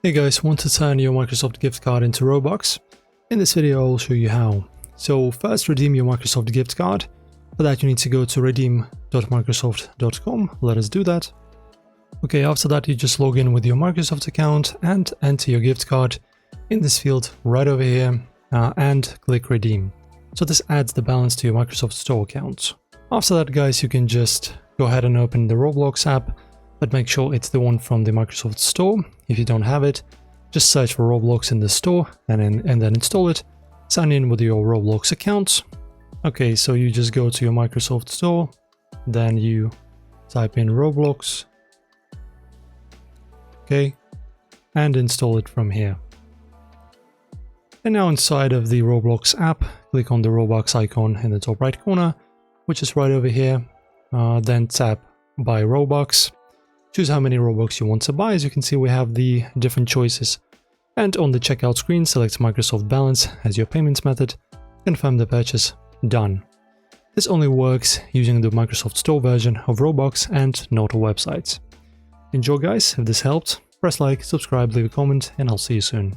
Hey guys, want to turn your Microsoft gift card into Robux? In this video I'll show you how. So first, redeem your Microsoft gift card. For that you need to go to redeem.microsoft.com. Let us do that. Okay, after that you just log in with your Microsoft account and enter your gift card in this field right over here and click redeem. So this adds the balance to your Microsoft Store account. After that guys, you can just go ahead and open the Roblox app, but make sure it's the one from the Microsoft Store. If you don't have it, just search for Roblox in the store and then install it. Sign in with your Roblox account. Okay, so you just go to your Microsoft Store, then you type in Roblox, okay, and install it from here. And now inside of the Roblox app, click on the Robux icon in the top right corner, which is right over here. Then tap buy Robux. Choose how many Robux you want to buy. As you can see, we have the different choices. And on the checkout screen, select Microsoft Balance as your payment method. Confirm the purchase. Done. This only works using the Microsoft Store version of Robux and not all websites. Enjoy guys. If this helped, press like, subscribe, leave a comment, and I'll see you soon.